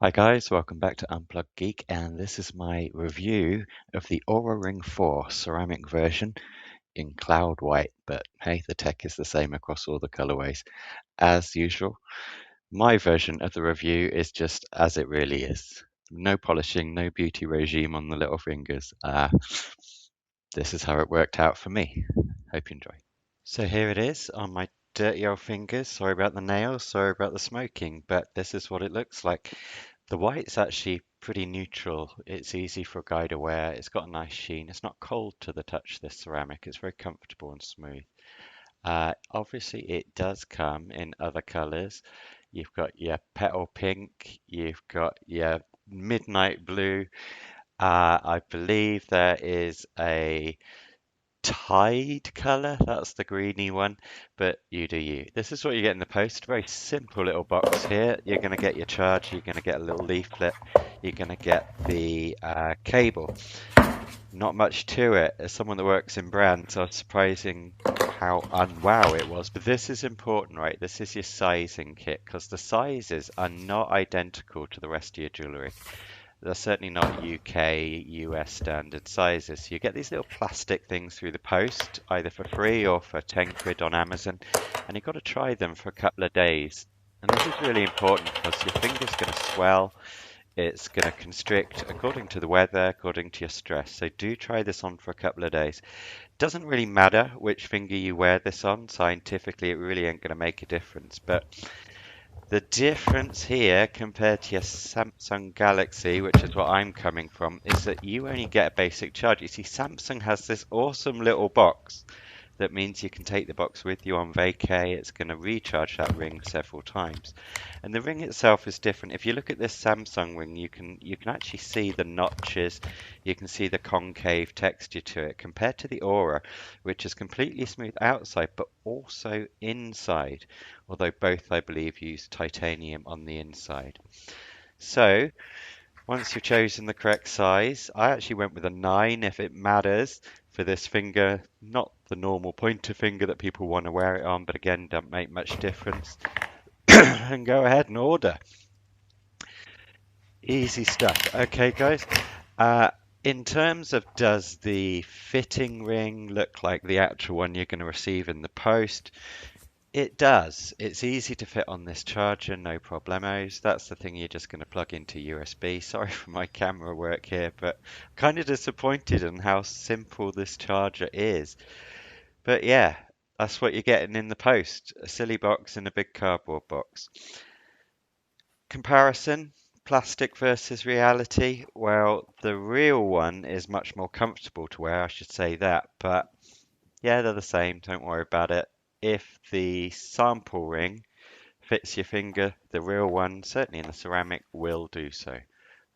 Hi guys, welcome back to Unplugged Geek, and this is my review of the Oura Ring 4 ceramic version in cloud white, but hey, the tech is the same across all the colorways. As usual, my version of the review is just as it really is. No polishing, no beauty regime on the little fingers. This is how it worked out for me. Hope you enjoy. So here it is on my dirty old fingers. Sorry about the nails, sorry about the smoking, but this is what it looks like. The white's actually pretty neutral. It's easy for a guy to wear. It's got a nice sheen. It's not cold to the touch, this ceramic. It's very comfortable and smooth. Obviously, it does come in other colors. You've got your petal pink, you've got your midnight blue. I believe there is a Tide color. That's the greeny one, but you do you. This is what you get in the post. Very simple little box here. You're going to get your charger. You're going to get a little leaflet. You're going to get the cable. Not much to it. As someone that works in brands, I was surprising how unwow it was. But this is important, right? This is your sizing kit because the sizes are not identical to the rest of your jewelry. They're certainly not UK, US standard sizes. So you get these little plastic things through the post, either for free or for 10 quid on Amazon, and you've got to try them for a couple of days. And this is really important because your finger's going to swell, it's going to constrict according to the weather, according to your stress. So do try this on for a couple of days. Doesn't really matter which finger you wear this on. Scientifically, it really ain't going to make a difference. But the difference here compared to your Samsung Galaxy, which is what I'm coming from, is that you only get a basic charge. You see, Samsung has this awesome little box that means you can take the box with you on vacay. It's going to recharge that ring several times. And the ring itself is different. If you look at this Samsung ring, you can actually see the notches, you can see the concave texture to it compared to the Aura, which is completely smooth outside but also inside, although both I believe use titanium on the inside. So once you've chosen the correct size, I actually went with a 9 if it matters for this finger, not the normal pointer finger that people want to wear it on, but again, don't make much difference. And go ahead and order. Easy stuff. Okay, guys. Uh, in terms of does the fitting ring look like the actual one you're going to receive in the post? It does. It's easy to fit on this charger, no problemos. That's the thing you're just going to plug into USB. Sorry for my camera work here, but kind of disappointed in how simple this charger is. But yeah, that's what you're getting in the post. A silly box in a big cardboard box. Comparison, plastic versus reality. Well, the real one is much more comfortable to wear, I should say that, but yeah, they're the same. Don't worry about it. If the sample ring fits your finger, the real one, certainly in the ceramic, will do so.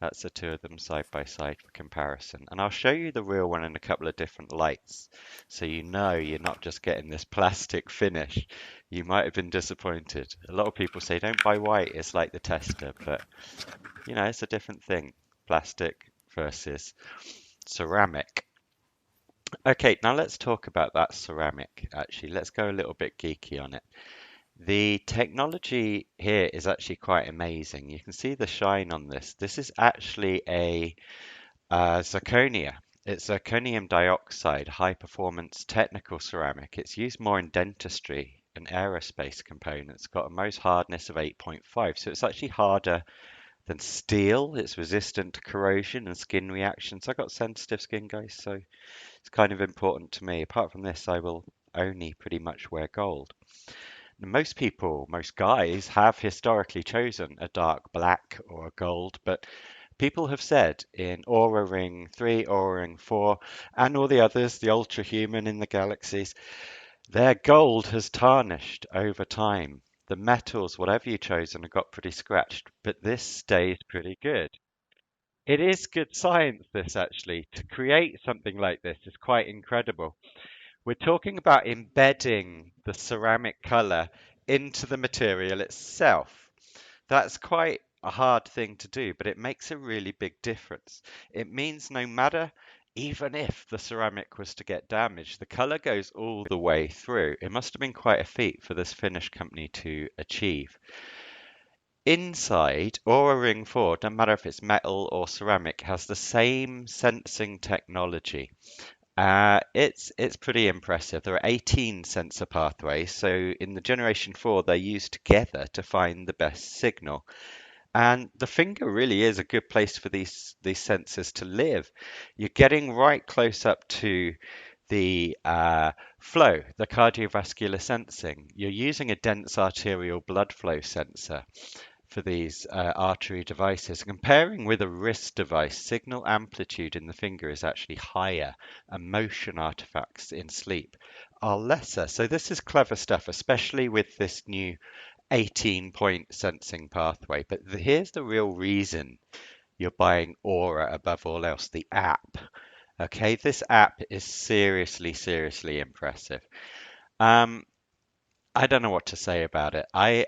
That's the two of them side by side for comparison. And I'll show you the real one in a couple of different lights so you know you're not just getting this plastic finish. You might have been disappointed. A lot of people say don't buy white, it's like the tester, but you know, it's a different thing. Plastic versus ceramic. Okay, now let's talk about that ceramic actually. Let's go a little bit geeky on it. The technology here is actually quite amazing. You can see the shine on this. This is actually a zirconia. It's zirconium dioxide, high performance technical ceramic. It's used more in dentistry and aerospace components. Got a Mohs hardness of 8.5, so it's actually harder than steel. It's resistant to corrosion and skin reactions. I got sensitive skin, guys, so it's kind of important to me. Apart from this, I will only pretty much wear gold. Most people, most guys have historically chosen a dark black or a gold, but people have said in Oura Ring 3, Oura Ring 4, and all the others, the Ultra Human in the galaxies, their gold has tarnished over time. The metals, whatever you've chosen, have got pretty scratched, but this stays pretty good. It is good science, this actually. To create something like this is quite incredible. We're talking about embedding the ceramic color into the material itself. That's quite a hard thing to do, but it makes a really big difference. It means no matter, even if the ceramic was to get damaged, the color goes all the way through. It must have been quite a feat for this Finnish company to achieve. inside, Oura Ring 4, doesn't matter if it's metal or ceramic, has the same sensing technology. It's pretty impressive. There are 18 sensor pathways, so in the Generation 4, they're used together to find the best signal. And the finger really is a good place for these sensors to live. You're getting right close up to the flow, the cardiovascular sensing. You're using a dense arterial blood flow sensor for these artery devices. Comparing with a wrist device, signal amplitude in the finger is actually higher, and motion artifacts in sleep are lesser. So this is clever stuff, especially with this new 18-point sensing pathway. But here's the real reason you're buying Aura above all else, the app. Okay, this app is seriously, seriously impressive. Um, I don't know what to say about it. I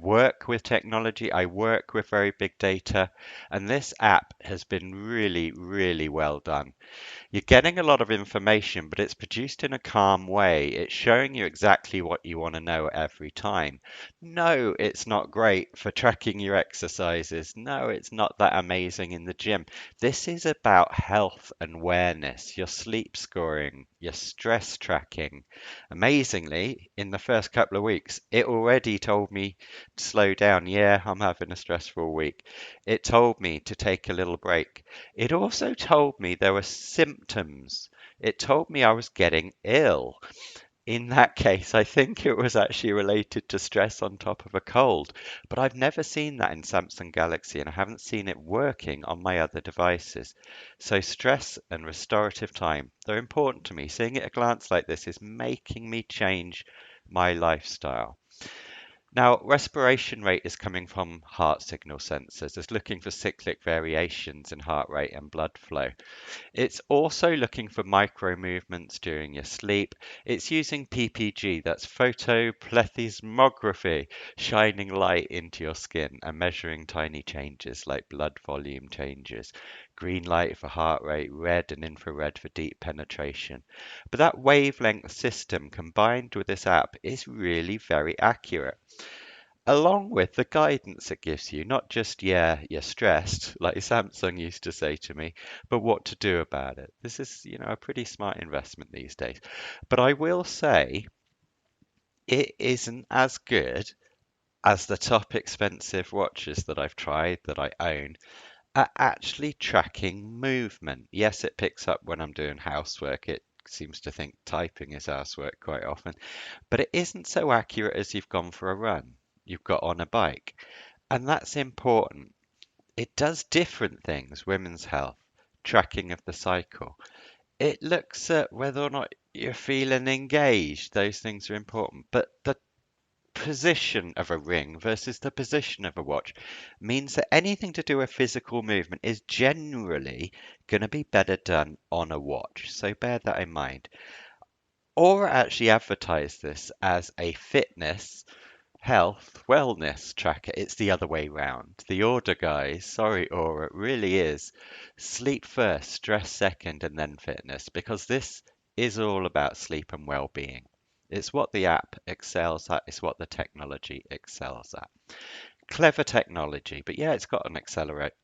work with technology, I work with very big data, and this app has been really, really well done. You're getting a lot of information, but it's produced in a calm way. It's showing you exactly what you want to know every time. No, it's not great for tracking your exercises. No, it's not that amazing in the gym. This is about health and awareness, your sleep scoring, your stress tracking. Amazingly, in the first couple of weeks, it already told me to slow down. Yeah, I'm having a stressful week. It told me to take a little break. It also told me there were symptoms. It told me I was getting ill. In that case, I think it was actually related to stress on top of a cold. But I've never seen that in Samsung Galaxy, and I haven't seen it working on my other devices. So stress and restorative time, they're important to me. Seeing it at a glance like this is making me change my lifestyle. Now, respiration rate is coming from heart signal sensors. It's looking for cyclic variations in heart rate and blood flow. It's also looking for micro movements during your sleep. It's using PPG, that's photoplethysmography, shining light into your skin and measuring tiny changes like blood volume changes. Green light for heart rate, red and infrared for deep penetration. But that wavelength system combined with this app is really very accurate, along with the guidance it gives you, not just, yeah, you're stressed, like Samsung used to say to me, but what to do about it. This is, a pretty smart investment these days. But I will say it isn't as good as the top expensive watches that I've tried, that I own, at actually tracking movement. Yes, it picks up when I'm doing housework. It seems to think typing is housework quite often, but it isn't so accurate as you've gone for a run, you've got on a bike. And that's important. It does different things, women's health, tracking of the cycle. It looks at whether or not you're feeling engaged. Those things are important. But the position of a ring versus the position of a watch means that anything to do with physical movement is generally going to be better done on a watch. So bear that in mind. Or actually advertise this as a fitness health, wellness tracker. It's the other way round. The order, guys, sorry, Aura, it really is sleep first, stress second, and then fitness, because this is all about sleep and well-being. It's what the app excels at, it's what the technology excels at. Clever technology, but yeah, it's got an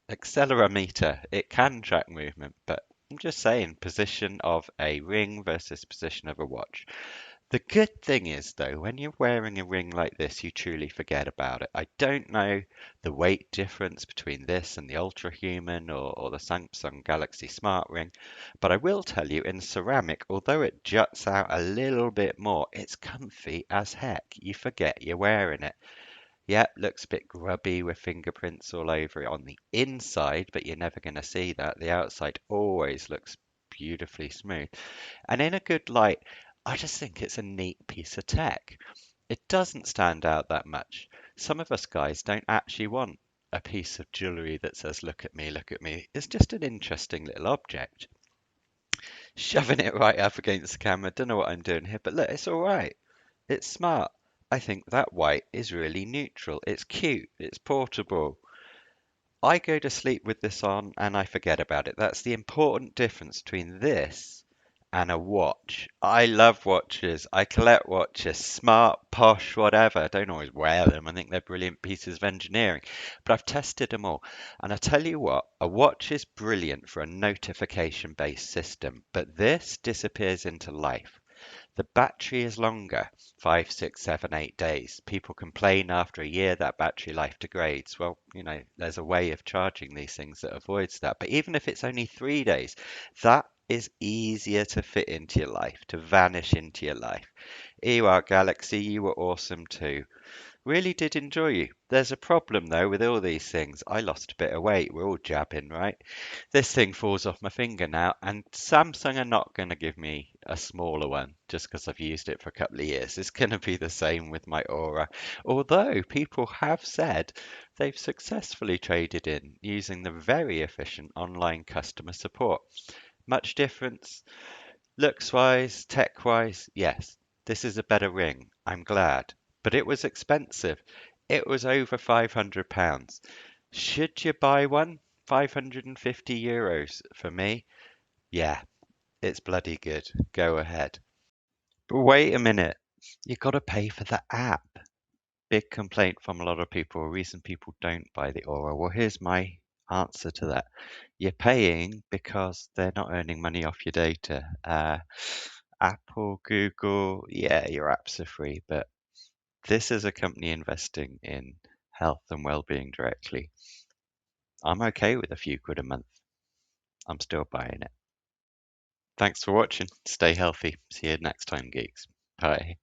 accelerometer. It can track movement, but I'm just saying, position of a ring versus position of a watch. The good thing is, though, when you're wearing a ring like this, you truly forget about it. I don't know the weight difference between this and the Ultra Human or the Samsung Galaxy Smart Ring, but I will tell you in ceramic, although it juts out a little bit more, it's comfy as heck. You forget you're wearing it. Yeah, looks a bit grubby with fingerprints all over it on the inside, but you're never going to see that. The outside always looks beautifully smooth. And in a good light, I just think it's a neat piece of tech. It doesn't stand out that much. Some of us guys don't actually want a piece of jewellery that says, look at me, look at me. It's just an interesting little object. Shoving it right up against the camera. Don't know what I'm doing here, but look, it's all right. It's smart. I think that white is really neutral. It's cute. It's portable. I go to sleep with this on and I forget about it. That's the important difference between this and a watch. I love watches. I collect watches, smart, posh, whatever. I don't always wear them. I think they're brilliant pieces of engineering, but I've tested them all. And I tell you what, a watch is brilliant for a notification-based system, but this disappears into life. The battery is longer, 5, 6, 7, 8 days. People complain after a year that battery life degrades. Well, there's a way of charging these things that avoids that. But even if it's only 3 days, that is easier to fit into your life, to vanish into your life. Here you are, Galaxy. You were awesome too. Really did enjoy you. There's a problem though with all these things. I lost a bit of weight. We're all jabbing, right? This thing falls off my finger now, and Samsung are not going to give me a smaller one just because I've used it for a couple of years. It's going to be the same with my Aura. Although people have said they've successfully traded in using the very efficient online customer support. Much difference looks wise, tech wise, yes, this is a better ring. I'm glad. But it was expensive. It was over £500. Should you buy one? €550 for me. Yeah, it's bloody good. Go ahead. But wait a minute. You got to pay for the app. Big complaint from a lot of people. A reason people don't buy the Aura. Well, here's my answer to that. You're paying because they're not earning money off your data. Apple, Google, yeah, your apps are free, but this is a company investing in health and well-being directly. I'm okay with a few quid a month. I'm still buying it. Thanks for watching. Stay healthy. See you next time, geeks. Bye.